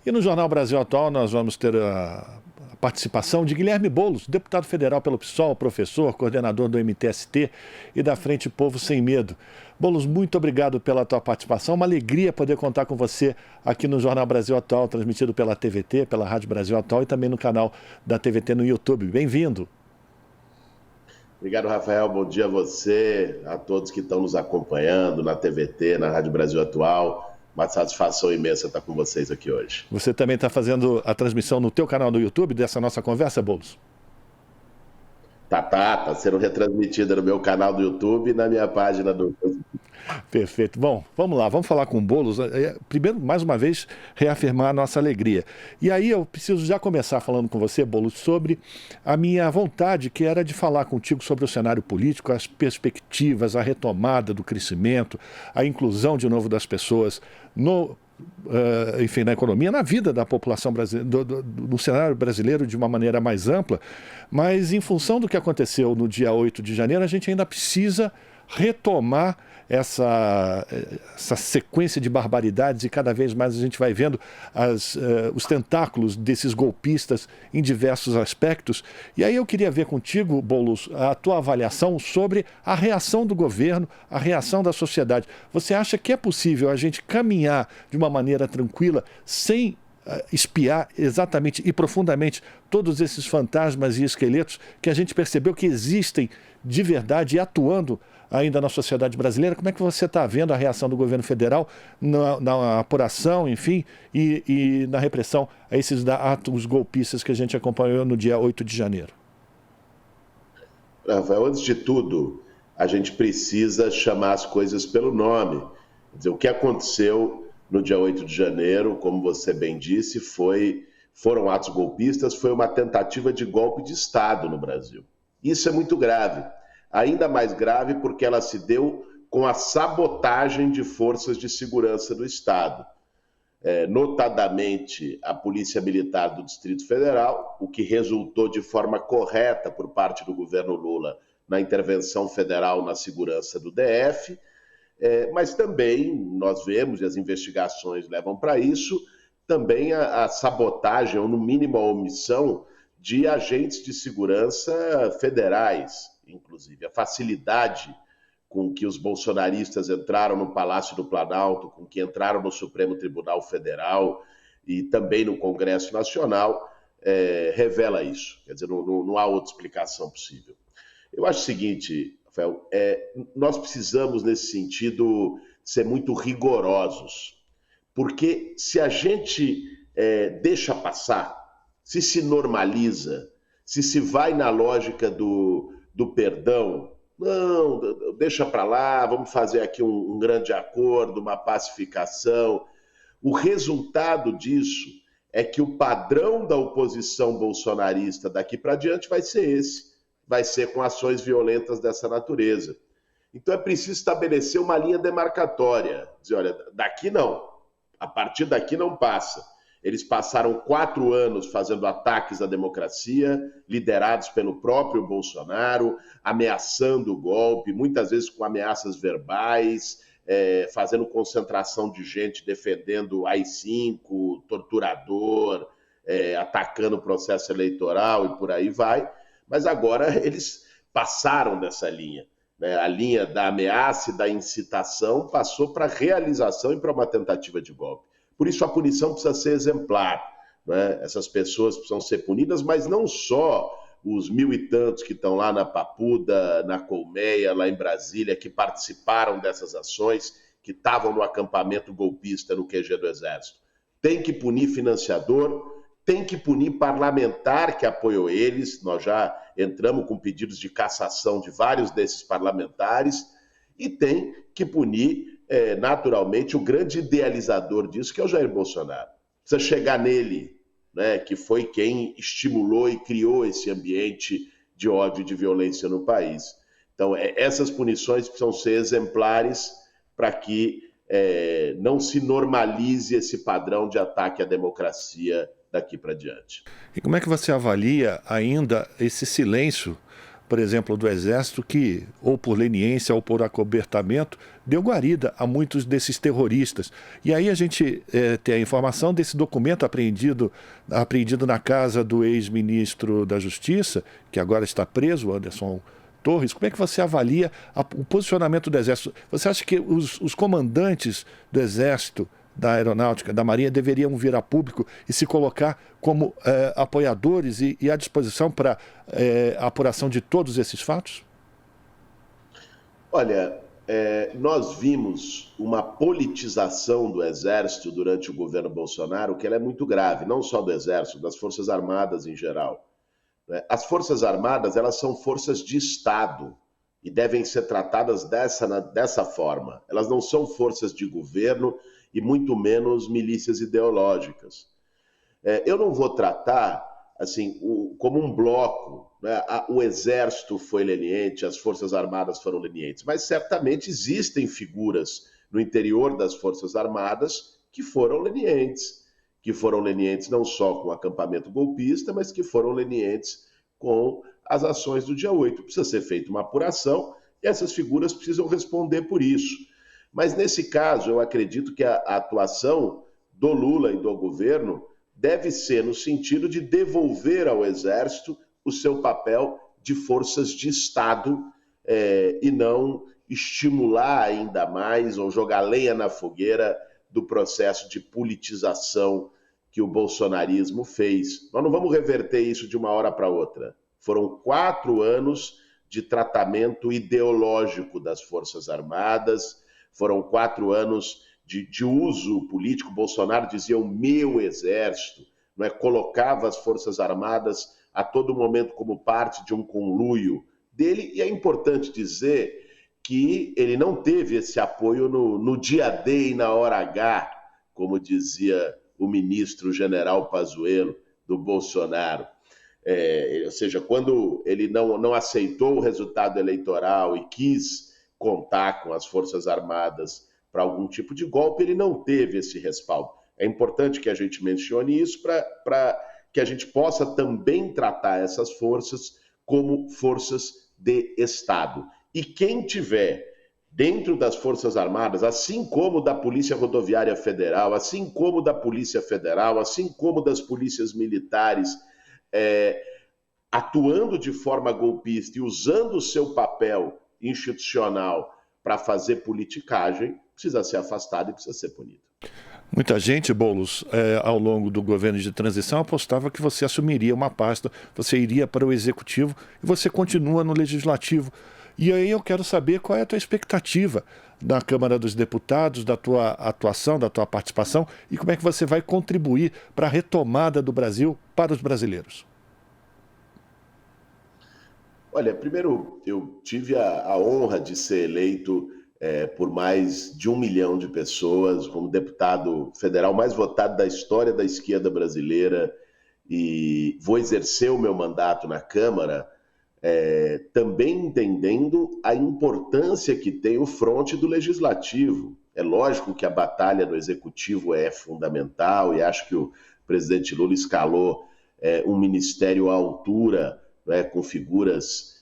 E no Jornal Brasil Atual nós vamos ter a participação de Guilherme Boulos, deputado federal pelo PSOL, professor, coordenador do MTST e da Frente Povo Sem Medo. Boulos, muito obrigado pela tua participação. Uma alegria poder contar com você aqui no Jornal Brasil Atual, transmitido pela TVT, pela Rádio Brasil Atual e também no canal da TVT no YouTube. Bem-vindo. Obrigado, Rafael. Bom dia a você, a todos que estão nos acompanhando na TVT, na Rádio Brasil Atual. Uma satisfação imensa estar com vocês aqui hoje. Você também está fazendo a transmissão no teu canal do YouTube dessa nossa conversa, Boulos? Tá sendo retransmitida no meu canal do YouTube e na minha página do Facebook. Perfeito. Bom, vamos lá, vamos falar com o Boulos. Primeiro, mais uma vez, reafirmar a nossa alegria. E aí eu preciso já começar falando com você, Boulos, sobre a minha vontade, que era de falar contigo sobre o cenário político, as perspectivas, a retomada do crescimento, a inclusão de novo das pessoas enfim, na economia, na vida da população brasileira, no cenário brasileiro de uma maneira mais ampla, mas em função do que aconteceu no dia 8 de janeiro, a gente ainda precisa retomar essa sequência de barbaridades e cada vez mais a gente vai vendo os tentáculos desses golpistas em diversos aspectos. E aí eu queria ver contigo, Boulos, a tua avaliação sobre a reação do governo, a reação da sociedade. Você acha que é possível a gente caminhar de uma maneira tranquila sem espiar exatamente e profundamente todos esses fantasmas e esqueletos que a gente percebeu que existem de verdade e atuando ainda na sociedade brasileira? Como é que você está vendo a reação do governo federal na apuração, enfim, e na repressão a esses atos golpistas que a gente acompanhou no dia 8 de janeiro? Rafael, antes de tudo, a gente precisa chamar as coisas pelo nome. Quer dizer, o que aconteceu no dia 8 de janeiro, como você bem disse, foram atos golpistas, foi uma tentativa de golpe de Estado no Brasil. Isso é muito grave. Ainda mais grave porque ela se deu com a sabotagem de forças de segurança do Estado. Notadamente a Polícia Militar do Distrito Federal, o que resultou de forma correta por parte do governo Lula na intervenção federal na segurança do DF, mas também nós vemos, e as investigações levam para isso, também a sabotagem, ou no mínimo a omissão, de agentes de segurança federais, inclusive. A facilidade com que os bolsonaristas entraram no Palácio do Planalto, com que entraram no Supremo Tribunal Federal e também no Congresso Nacional, revela isso. Quer dizer, não há outra explicação possível. Eu acho o seguinte, Rafael, nós precisamos, nesse sentido, ser muito rigorosos, porque se a gente deixa passar, se normaliza, se vai na lógica do perdão, não, deixa para lá, vamos fazer aqui um grande acordo, uma pacificação. O resultado disso é que o padrão da oposição bolsonarista daqui para diante vai ser esse, vai ser com ações violentas dessa natureza. Então é preciso estabelecer uma linha demarcatória, dizer, olha, daqui não, a partir daqui não passa. Eles passaram 4 anos fazendo ataques à democracia, liderados pelo próprio Bolsonaro, ameaçando o golpe, muitas vezes com ameaças verbais, fazendo concentração de gente defendendo AI-5, torturador, atacando o processo eleitoral e por aí vai. Mas agora eles passaram dessa linha. A linha da ameaça e da incitação passou para a realização e para uma tentativa de golpe. Por isso a punição precisa ser exemplar, né? Essas pessoas precisam ser punidas, mas não só os 1.000 e tantos que estão lá na Papuda, na Colmeia, lá em Brasília, que participaram dessas ações, que estavam no acampamento golpista no QG do Exército. Tem que punir financiador, tem que punir parlamentar que apoiou eles, nós já entramos com pedidos de cassação de vários desses parlamentares, e tem que punir naturalmente, o grande idealizador disso, que é o Jair Bolsonaro. Precisa chegar nele, né, que foi quem estimulou e criou esse ambiente de ódio e de violência no país. Então, essas punições precisam ser exemplares para que não se normalize esse padrão de ataque à democracia daqui para diante. E como é que você avalia ainda esse silêncio por exemplo, do Exército, que, ou por leniência ou por acobertamento, deu guarida a muitos desses terroristas. E aí a gente tem a informação desse documento apreendido na casa do ex-ministro da Justiça, que agora está preso, Anderson Torres. Como é que você avalia o posicionamento do Exército? Você acha que os comandantes do Exército, da Aeronáutica, da Marinha, deveriam vir a público e se colocar como apoiadores e à disposição para a apuração de todos esses fatos? Olha, nós vimos uma politização do Exército durante o governo Bolsonaro, que ela é muito grave, não só do Exército, das Forças Armadas em geral. As Forças Armadas, elas são forças de Estado e devem ser tratadas dessa forma. Elas não são forças de governo e muito menos milícias ideológicas. Eu não vou tratar assim como um bloco, né? O Exército foi leniente, as Forças Armadas foram lenientes, mas certamente existem figuras no interior das Forças Armadas que foram lenientes não só com o acampamento golpista, mas que foram lenientes com as ações do dia 8. Precisa ser feita uma apuração e essas figuras precisam responder por isso. Mas nesse caso, eu acredito que a atuação do Lula e do governo deve ser no sentido de devolver ao Exército o seu papel de forças de Estado e não estimular ainda mais ou jogar lenha na fogueira do processo de politização que o bolsonarismo fez. Nós não vamos reverter isso de uma hora para outra. Foram 4 anos de tratamento ideológico das Forças Armadas, foram 4 anos de uso político. Bolsonaro dizia o meu exército, não é? Colocava as Forças Armadas a todo momento como parte de um conluio dele, e é importante dizer que ele não teve esse apoio no dia D e na hora H, como dizia o ministro general Pazuello do Bolsonaro. Ou seja, quando ele não aceitou o resultado eleitoral e quis contar com as Forças Armadas para algum tipo de golpe, ele não teve esse respaldo. É importante que a gente mencione isso para que a gente possa também tratar essas forças como forças de Estado. E quem tiver dentro das Forças Armadas, assim como da Polícia Rodoviária Federal, assim como da Polícia Federal, assim como das polícias militares, atuando de forma golpista e usando o seu papel institucional para fazer politicagem, precisa ser afastado e precisa ser punido. Muita gente, Boulos, ao longo do governo de transição, apostava que você assumiria uma pasta, você iria para o Executivo e você continua no Legislativo. E aí eu quero saber qual é a tua expectativa da Câmara dos Deputados, da tua atuação, da tua participação, e como é que você vai contribuir para a retomada do Brasil para os brasileiros. Olha, primeiro, eu tive a honra de ser eleito por mais de 1 milhão de pessoas, como deputado federal mais votado da história da esquerda brasileira, e vou exercer o meu mandato na Câmara também entendendo a importância que tem o fronte do Legislativo. É lógico que a batalha do Executivo é fundamental, e acho que o presidente Lula escalou um ministério à altura, com figuras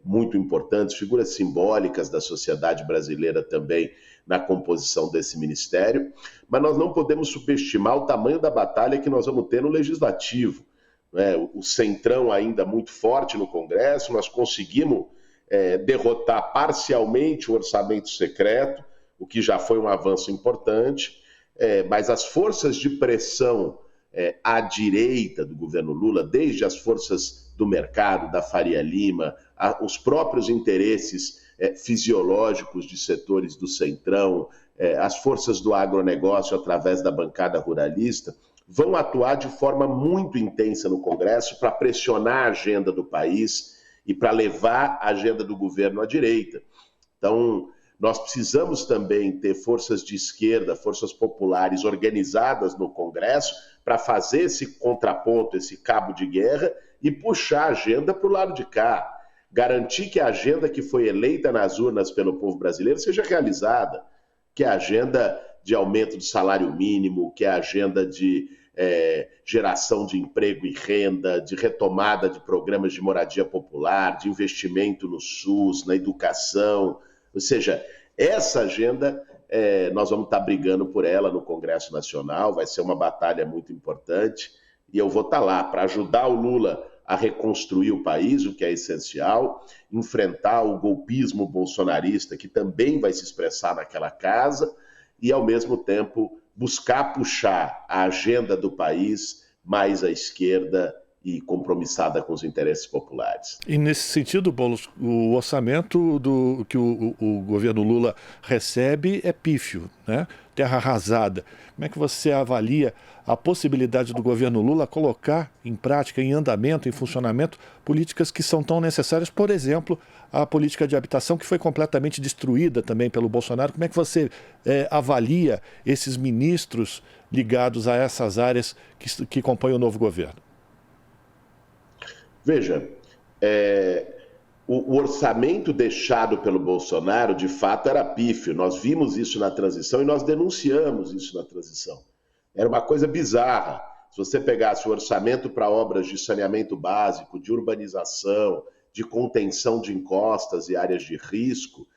muito importantes, figuras simbólicas da sociedade brasileira também na composição desse ministério, mas nós não podemos subestimar o tamanho da batalha que nós vamos ter no Legislativo. O Centrão ainda muito forte no Congresso, nós conseguimos derrotar parcialmente o orçamento secreto, o que já foi um avanço importante, mas as forças de pressão à direita do governo Lula, desde as forças do mercado, da Faria Lima, os próprios interesses fisiológicos de setores do Centrão, as forças do agronegócio através da bancada ruralista, vão atuar de forma muito intensa no Congresso para pressionar a agenda do país e para levar a agenda do governo à direita. Então, nós precisamos também ter forças de esquerda, forças populares organizadas no Congresso para fazer esse contraponto, esse cabo de guerra e puxar a agenda para o lado de cá. Garantir que a agenda que foi eleita nas urnas pelo povo brasileiro seja realizada, que é a agenda de aumento do salário mínimo, que é a agenda de geração de emprego e renda, de retomada de programas de moradia popular, de investimento no SUS, na educação. Ou seja, essa agenda nós vamos estar brigando por ela no Congresso Nacional, vai ser uma batalha muito importante, e eu vou estar lá para ajudar o Lula a reconstruir o país, o que é essencial, enfrentar o golpismo bolsonarista, que também vai se expressar naquela casa, e, ao mesmo tempo, buscar puxar a agenda do país mais à esquerda e compromissada com os interesses populares. E nesse sentido, Boulos, o orçamento que o governo Lula recebe é pífio, né? Terra arrasada. Como é que você avalia a possibilidade do governo Lula colocar em prática, em andamento, em funcionamento, políticas que são tão necessárias, por exemplo, a política de habitação, que foi completamente destruída também pelo Bolsonaro? Como é que você avalia esses ministros ligados a essas áreas que compõem o novo governo? Veja, o orçamento deixado pelo Bolsonaro, de fato, era pífio. Nós vimos isso na transição e nós denunciamos isso na transição. Era uma coisa bizarra. Se você pegasse o orçamento para obras de saneamento básico, de urbanização, de contenção de encostas e áreas de risco,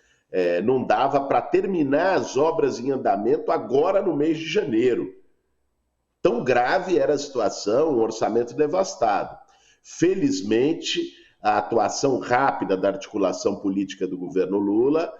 não dava para terminar as obras em andamento agora no mês de janeiro. Tão grave era a situação, um orçamento devastado. Felizmente, a atuação rápida da articulação política do governo Lula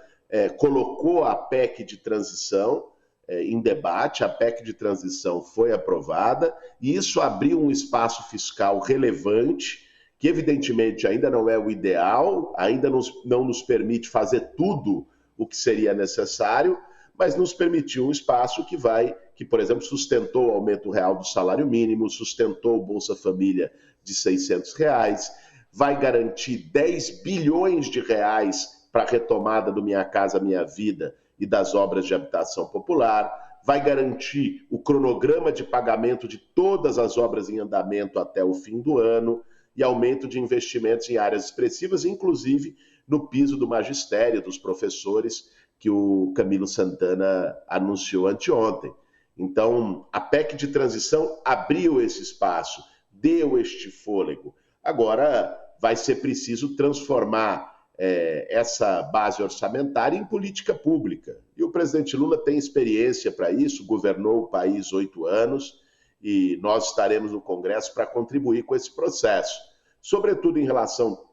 colocou a PEC de transição em debate, a PEC de transição foi aprovada, e isso abriu um espaço fiscal relevante, que evidentemente ainda não é o ideal, ainda não nos permite fazer tudo o que seria necessário, mas nos permitiu um espaço que, por exemplo, sustentou o aumento real do salário mínimo, sustentou o Bolsa Família de R$600, vai garantir 10 bilhões de reais para a retomada do Minha Casa Minha Vida e das obras de habitação popular, vai garantir o cronograma de pagamento de todas as obras em andamento até o fim do ano e aumento de investimentos em áreas expressivas, inclusive no piso do magistério, dos professores, que o Camilo Santana anunciou anteontem. Então, a PEC de transição abriu esse espaço, deu este fôlego. Agora vai ser preciso transformar essa base orçamentária em política pública. E o presidente Lula tem experiência para isso, governou o país 8 anos, e nós estaremos no Congresso para contribuir com esse processo. Sobretudo em relação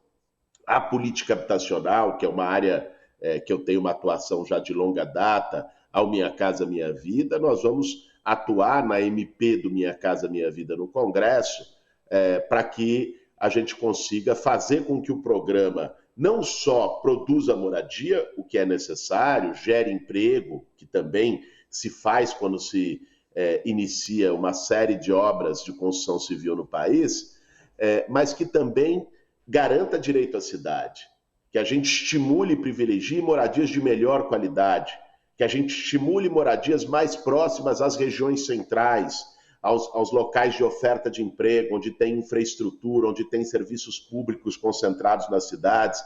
à política habitacional, que é uma área que eu tenho uma atuação já de longa data, ao Minha Casa Minha Vida, nós vamos atuar na MP do Minha Casa Minha Vida no Congresso, para que a gente consiga fazer com que o programa não só produza moradia, o que é necessário, gere emprego, que também se faz quando se inicia uma série de obras de construção civil no país, mas que também garanta direito à cidade, que a gente estimule e privilegie moradias de melhor qualidade, que a gente estimule moradias mais próximas às regiões centrais, aos locais de oferta de emprego, onde tem infraestrutura, onde tem serviços públicos concentrados nas cidades.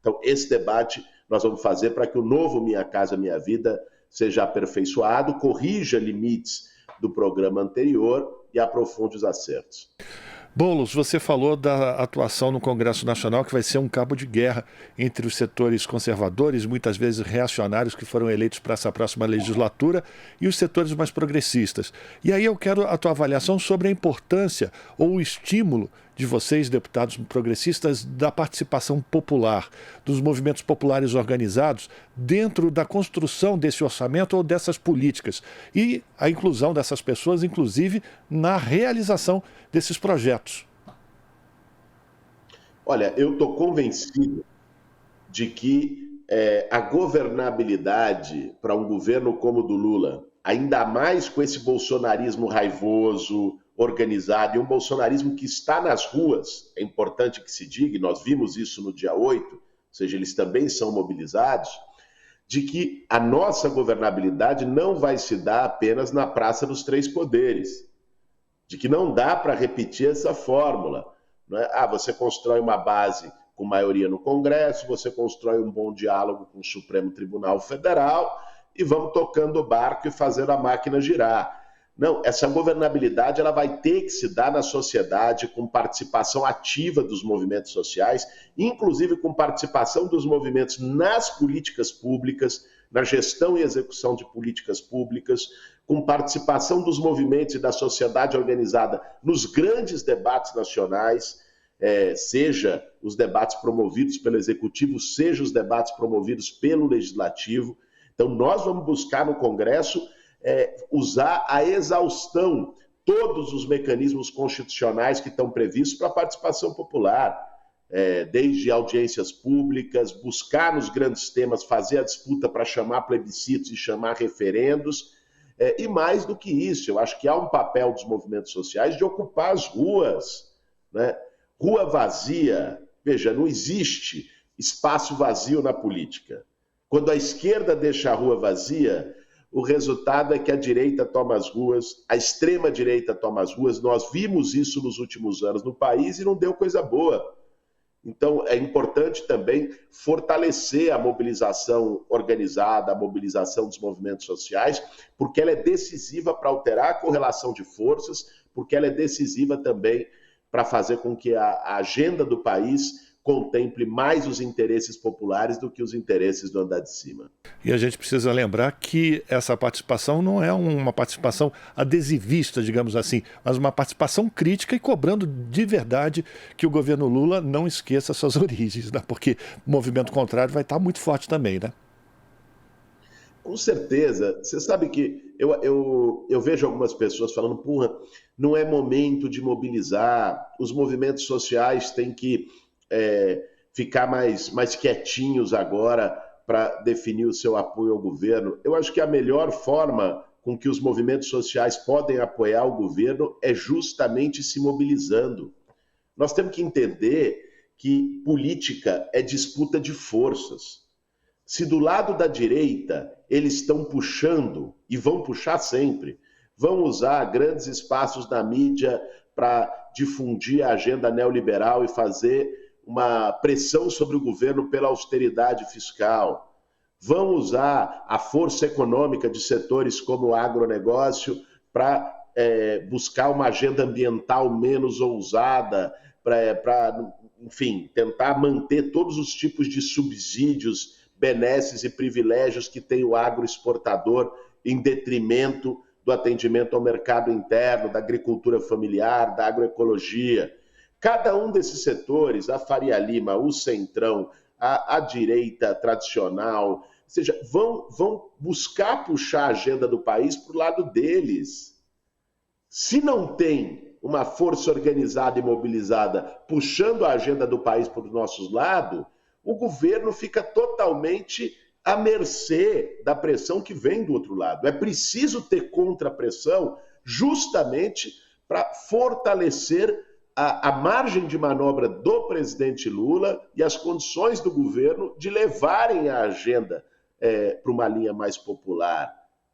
Então, esse debate nós vamos fazer para que o novo Minha Casa Minha Vida seja aperfeiçoado, corrija limites do programa anterior e aprofunde os acertos. Boulos, você falou da atuação no Congresso Nacional, que vai ser um cabo de guerra entre os setores conservadores, muitas vezes reacionários, que foram eleitos para essa próxima legislatura, e os setores mais progressistas. E aí eu quero a tua avaliação sobre a importância ou o estímulo de vocês, deputados progressistas, da participação popular, dos movimentos populares organizados dentro da construção desse orçamento ou dessas políticas e a inclusão dessas pessoas, inclusive, na realização desses projetos. Olha, eu estou convencido de que a governabilidade para um governo como o do Lula, ainda mais com esse bolsonarismo raivoso, organizado, e um bolsonarismo que está nas ruas, é importante que se diga, e nós vimos isso no dia 8, ou seja, eles também são mobilizados, de que a nossa governabilidade não vai se dar apenas na Praça dos Três Poderes, de que não dá para repetir essa fórmula. Não é? Você constrói uma base com maioria no Congresso, você constrói um bom diálogo com o Supremo Tribunal Federal e vamos tocando o barco e fazendo a máquina girar. Não, essa governabilidade ela vai ter que se dar na sociedade com participação ativa dos movimentos sociais, inclusive com participação dos movimentos nas políticas públicas, na gestão e execução de políticas públicas, com participação dos movimentos e da sociedade organizada nos grandes debates nacionais, seja os debates promovidos pelo Executivo, seja os debates promovidos pelo Legislativo. Então, nós vamos buscar no Congresso usar a exaustão todos os mecanismos constitucionais que estão previstos para a participação popular, desde audiências públicas, buscar nos grandes temas, fazer a disputa para chamar plebiscitos e chamar referendos, e mais do que isso, eu acho que há um papel dos movimentos sociais de ocupar as ruas, né? Rua vazia, veja, não existe espaço vazio na política. Quando a esquerda deixa a rua vazia, o resultado é que a direita toma as ruas, a extrema-direita toma as ruas. Nós vimos isso nos últimos anos no país e não deu coisa boa. Então, é importante também fortalecer a mobilização organizada, a mobilização dos movimentos sociais, porque ela é decisiva para alterar a correlação de forças, porque ela é decisiva também para fazer com que a agenda do país contemple mais os interesses populares do que os interesses do andar de cima. E a gente precisa lembrar que essa participação não é uma participação adesivista, digamos assim, mas uma participação crítica e cobrando de verdade que o governo Lula não esqueça suas origens, né? Porque o movimento contrário vai estar muito forte também, né? Com certeza. Você sabe que eu vejo algumas pessoas falando, porra, não é momento de mobilizar, os movimentos sociais têm que ficar mais quietinhos agora para definir o seu apoio ao governo. Eu acho que a melhor forma com que os movimentos sociais podem apoiar o governo é justamente se mobilizando. Nós temos que entender que política é disputa de forças. Se do lado da direita eles estão puxando, e vão puxar sempre, vão usar grandes espaços da mídia para difundir a agenda neoliberal e fazer uma pressão sobre o governo pela austeridade fiscal, vão usar a força econômica de setores como o agronegócio para buscar uma agenda ambiental menos ousada, para, enfim, tentar manter todos os tipos de subsídios, benesses e privilégios que tem o agroexportador em detrimento do atendimento ao mercado interno, da agricultura familiar, da agroecologia. Cada um desses setores, a Faria Lima, o Centrão, a direita tradicional, ou seja, vão buscar puxar a agenda do país para o lado deles. Se não tem uma força organizada e mobilizada puxando a agenda do país para os nossos lados, o governo fica totalmente à mercê da pressão que vem do outro lado. É preciso ter contrapressão justamente para fortalecer a margem de manobra do presidente Lula e as condições do governo de levarem a agenda para uma linha mais popular.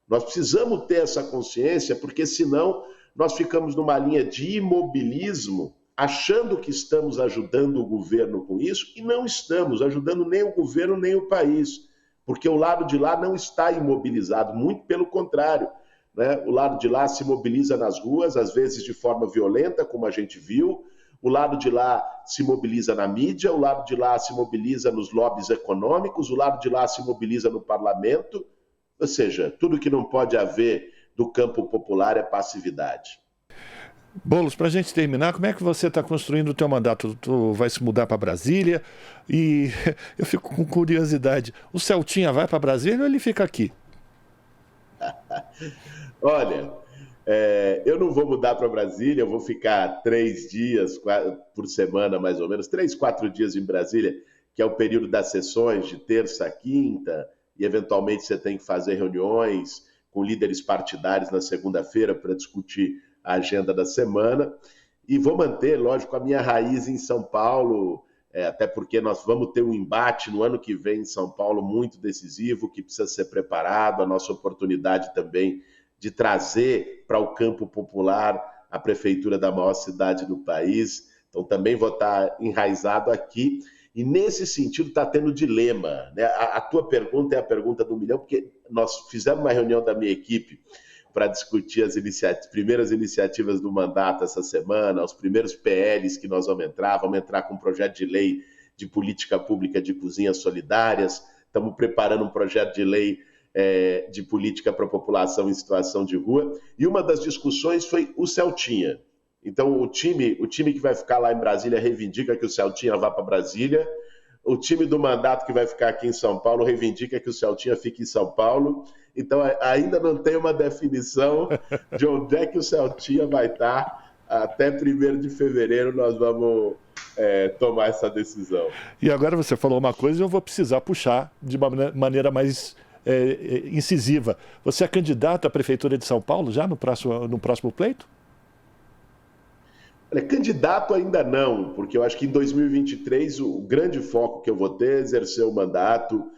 Nós precisamos ter essa consciência, porque senão nós ficamos numa linha de imobilismo, achando que estamos ajudando o governo com isso, e não estamos ajudando nem o governo nem o país, porque o lado de lá não está imobilizado, muito pelo contrário. Né? O lado de lá se mobiliza nas ruas, às vezes de forma violenta, como a gente viu. O lado de lá se mobiliza na mídia, o lado de lá se mobiliza nos lobbies econômicos, o lado de lá se mobiliza no parlamento. Ou seja, tudo que não pode haver do campo popular é passividade. Boulos, para a gente terminar, como é que você está construindo o teu mandato? Tu vai se mudar para Brasília? E eu fico com curiosidade, o Celtinha vai para Brasília ou ele fica aqui? Olha, eu não vou mudar para Brasília, eu vou ficar 3 dias por semana, mais ou menos, 3, 4 dias em Brasília, que é o período das sessões de terça a quinta, e eventualmente você tem que fazer reuniões com líderes partidários na segunda-feira para discutir a agenda da semana. E vou manter, lógico, a minha raiz em São Paulo, até porque nós vamos ter um embate no ano que vem em São Paulo muito decisivo, que precisa ser preparado, a nossa oportunidade também de trazer para o campo popular a prefeitura da maior cidade do país. Então também vou estar enraizado aqui. E nesse sentido está tendo dilema. Né? A tua pergunta é a pergunta do milhão, porque nós fizemos uma reunião da minha equipe para discutir as primeiras iniciativas do mandato essa semana, os primeiros PLs que nós vamos entrar com um projeto de lei de política pública de cozinhas solidárias, estamos preparando um projeto de lei de política para a população em situação de rua, e uma das discussões foi o Celtinha. Então, o time que vai ficar lá em Brasília reivindica que o Celtinha vá para Brasília, o time do mandato que vai ficar aqui em São Paulo reivindica que o Celtinha fique em São Paulo. Então, ainda não tem uma definição de onde é que o Celtinha vai estar. Até 1º de fevereiro nós vamos tomar essa decisão. E agora você falou uma coisa e eu vou precisar puxar de uma maneira mais incisiva. Você é candidato à Prefeitura de São Paulo já no próximo pleito? Candidato ainda não, porque eu acho que em 2023 o grande foco que eu vou ter é exercer o mandato.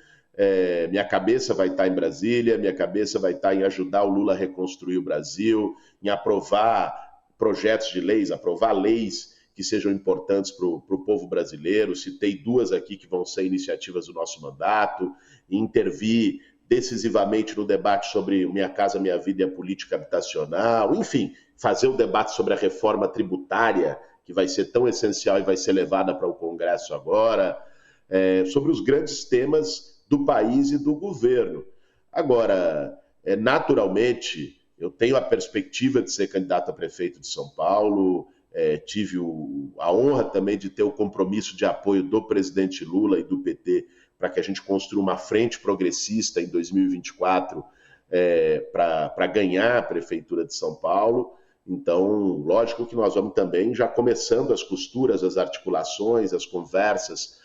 Minha cabeça vai estar em Brasília, minha cabeça vai estar em ajudar o Lula a reconstruir o Brasil, em aprovar projetos de leis, aprovar leis que sejam importantes para o povo brasileiro. Citei 2 aqui que vão ser iniciativas do nosso mandato, e intervir decisivamente no debate sobre Minha Casa Minha Vida e a política habitacional, enfim, fazer o debate sobre a reforma tributária, que vai ser tão essencial e vai ser levada para o Congresso agora, sobre os grandes temas do país e do governo. Agora, naturalmente, eu tenho a perspectiva de ser candidato a prefeito de São Paulo, tive a honra também de ter o compromisso de apoio do presidente Lula e do PT para que a gente construa uma frente progressista em 2024 para ganhar a prefeitura de São Paulo. Então, lógico que nós vamos também já começando as costuras, as articulações, as conversas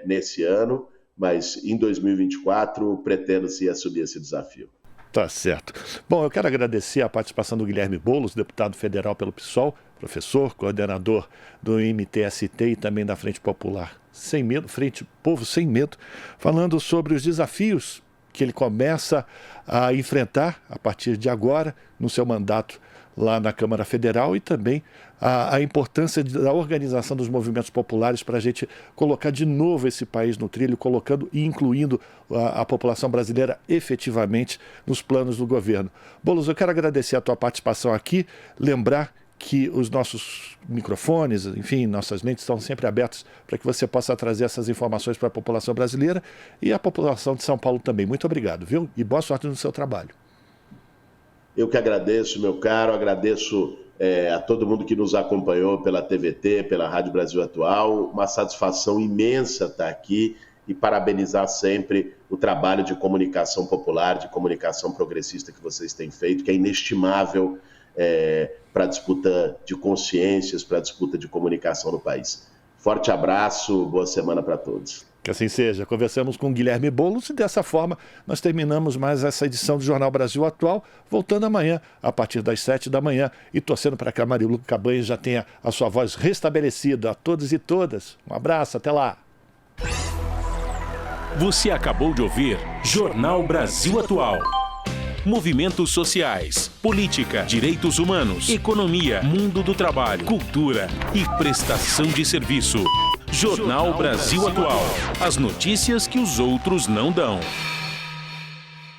nesse ano, mas em 2024 pretendo-se assumir esse desafio. Tá certo. Bom, eu quero agradecer a participação do Guilherme Boulos, deputado federal pelo PSOL, professor, coordenador do MTST e também da Frente Popular Sem Medo, Frente Povo Sem Medo, falando sobre os desafios que ele começa a enfrentar a partir de agora no seu mandato lá na Câmara Federal, e também a importância da organização dos movimentos populares para a gente colocar de novo esse país no trilho, colocando e incluindo a população brasileira efetivamente nos planos do governo. Boulos, eu quero agradecer a tua participação aqui, lembrar que os nossos microfones, enfim, nossas lentes estão sempre abertas para que você possa trazer essas informações para a população brasileira e a população de São Paulo também. Muito obrigado, viu? E boa sorte no seu trabalho. Eu que agradeço, meu caro, agradeço a todo mundo que nos acompanhou pela TVT, pela Rádio Brasil Atual. Uma satisfação imensa estar aqui e parabenizar sempre o trabalho de comunicação popular, de comunicação progressista que vocês têm feito, que é inestimável para a disputa de consciências, para a disputa de comunicação no país. Forte abraço, boa semana para todos. Que assim seja. Conversamos com Guilherme Boulos e dessa forma nós terminamos mais essa edição do Jornal Brasil Atual, voltando amanhã a partir das 7 da manhã e torcendo para que a Marilu Cabanhas já tenha a sua voz restabelecida. A todos e todas, um abraço, até lá. Você acabou de ouvir Jornal Brasil Atual. Movimentos sociais, política, direitos humanos, economia, mundo do trabalho, cultura e prestação de serviço. Jornal Brasil Atual. As notícias que os outros não dão.